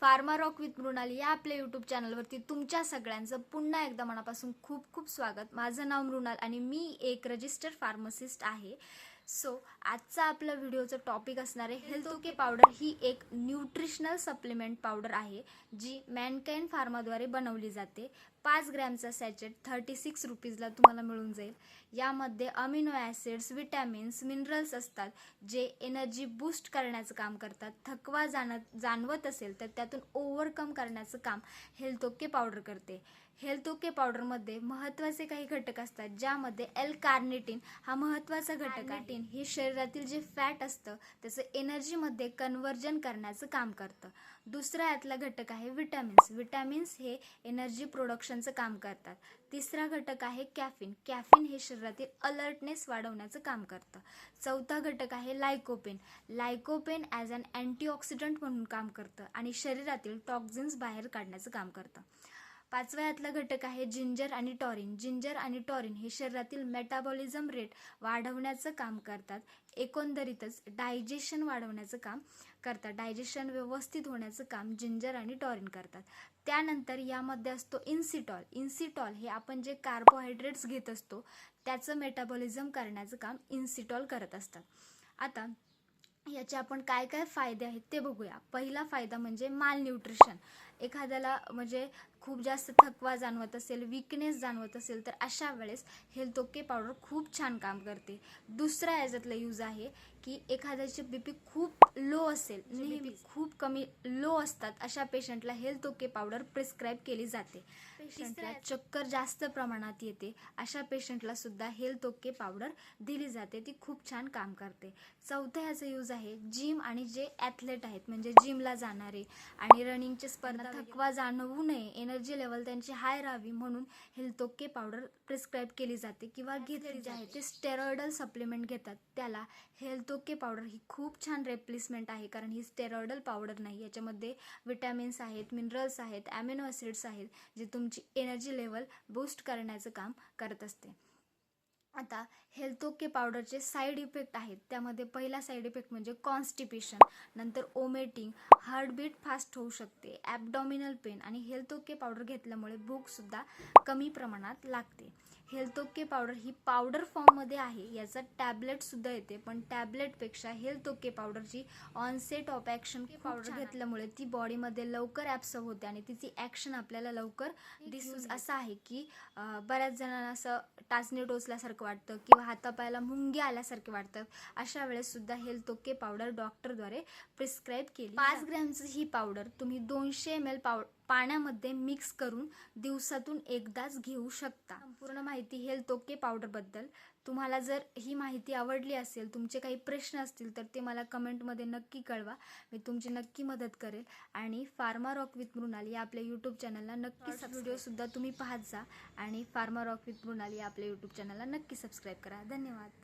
Pharma rock with Mrunali या आपल्या YouTube चॅनलवरती तुमच्या सगळ्यांचं पुन्हा एकदा मनापासून खूप खूप स्वागत। माझं नाव मृणाल आणि मी एक रजिस्टर्ड फार्मासिस्ट आहे। सो आजचा आपला व्हिडिओचा टॉपिक असणार आहे हेल्थ ओके पावडर। ही एक न्यूट्रिशनल सप्लिमेंट पावडर आहे जी मॅनकाइंड फार्माद्वारे बनवली जाते। 5 ग्रॅमचा सॅचेट 36 रुपीजला तुम्हाला मिळून जाईल। यामध्ये अमिनो ॲसिड्स, विटॅमिन्स, मिनरल्स असतात जे एनर्जी बूस्ट करण्याचं काम करतात। थकवा जाणवत असेल तर त्यातून ओव्हरकम करण्याचं काम हेल्थ ओके पावडर करते। हेल्थ ओके पावडरमध्ये महत्त्वाचे काही घटक असतात ज्यामध्ये एल कार्निटिन हा महत्त्वाचा घटक आहे। हे शरीरातील जे फॅट असतं त्याचं एनर्जीमध्ये कन्व्हर्जन करण्याचं काम करतं। दुसरा यातला घटक आहे विटॅमिन्स। विटॅमिन्स हे एनर्जी प्रोडक्शनचं काम करतात। तिसरा घटक आहे कॅफिन। कॅफिन हे शरीरातील अलर्टनेस वाढवण्याचं काम करतं। चौथा घटक आहे lycopene. Lycopene as an antioxidant म्हणून काम करतं आणि शरीरातील टॉक्झिन्स बाहेर काढण्याचं काम करतं। पाचव्या यातला घटक आहे जिंजर आणि टॉरिन। जिंजर आणि टॉरिन हे शरीरातील मेटाबॉलिझम रेट वाढवण्याचं काम करतात। एकंदरीतच डायजेशन वाढवण्याचं काम करतात। डायजेशन व्यवस्थित होण्याचं काम जिंजर आणि टॉरिन करतात। त्यानंतर यामध्ये असतो इन्सिटॉल। इन्सिटॉल हे आपण जे कार्बोहायड्रेट्स घेत असतो त्याचं मेटाबॉलिझम करण्याचं काम इन्सिटॉल करत असतात। आता याचे आपण काय काय फायदे आहेत ते बघूया। पहिला फायदा म्हणजे माल न्यूट्रिशन। एखाद्याला म्हणजे खूप जास्त थकवा जाणवत असेल, वीकनेस जाणवत असेल तर अशा वेळेस हेल्थ ओके पावडर खूप छान काम करते। दुसरा याच्यातला यूज आहे की एखाद्याची बीपी खूप लो असेल, नेहमी खूप कमी लो असतात अशा पेशंटला हेल्थ ओके पावडर प्रिस्क्राईब केली जाते। पेशंटला चक्कर जास्त प्रमाणात येते अशा पेशंटला सुद्धा हेल्थ ओके पावडर दिली जाते, ती खूप छान काम करते। चौथा याचा यूज आहे जिम आणि जे ॲथलेट आहेत म्हणजे जिमला जाणारे आणि रनिंगचे स्पर्धा, थकवा जाणवू नये, एनर्जी लेवल त्यांची हाय राहावी म्हणून हेल्थ ओके पावडर प्रिस्क्राईब केली जाते किंवा घेतली जे आहे ते स्टेरॉइडल सप्लिमेंट घेतात त्याला हेल्थ ओके पावडर ही खूप छान रिप्लेसमेंट आहे। कारण ही स्टेरॉइडल पावडर नाही, याच्यामध्ये विटॅमिन्स आहेत, मिनरल्स आहेत, ॲमिनो ॲसिड्स आहेत जे तुमची एनर्जी लेवल बूस्ट करण्याचं काम करत असते। आता हेल्थ ओके पावडरचे साईड इफेक्ट आहेत, त्यामध्ये पहिला साईड इफेक्ट म्हणजे कॉन्स्टिपेशन, नंतर ओमेटिंग, हार्टबीट फास्ट होऊ शकते, ॲबडॉमिनल पेन आणि हेल्थ ओके पावडर घेतल्यामुळे भूकसुद्धा कमी प्रमाणात लागते। हेल्थ ओके पावडर ही पावडर फॉर्ममध्ये आहे, याचा टॅबलेटसुद्धा येते, पण टॅबलेटपेक्षा हेल्थ ओके पावडरची ऑनसेट ऑफ ॲक्शन पावडर घेतल्यामुळे ती बॉडीमध्ये लवकर ॲब्सॉर्ब होते आणि तिची ॲक्शन आपल्याला लवकर दिसून असं आहे की बऱ्याच जणांना असं टाचणी टोचल्यासारखं वाटतं किंवा हातापायाला मुंगी आल्यासारखे वाटतं। अशा वेळेस सुद्धा हेल्थ ओके पावडर डॉक्टरद्वारे प्रिस्क्राईब केली। 5 ग्रॅमची ही पावडर तुम्ही 200 ml पाण्यामध्ये मिक्स करून दिवसातून एकदाच घेऊ शकता। संपूर्ण माहिती हेल्थ ओके पावडरबद्दल। तुम्हाला जर ही माहिती आवडली असेल, तुमचे काही प्रश्न असतील तर ते मला कमेंटमध्ये नक्की कळवा, मी तुमची नक्की मदत करेल। आणि फार्मा रॉक विथ मृणाली या आपल्या यूट्यूब चॅनलला नक्की व्हिडिओसुद्धा तुम्ही पाहत जा आणि फार्मा रॉक विथ मृणाली या आपल्या यूट्यूब चॅनलला नक्की सबस्क्राईब करा। धन्यवाद।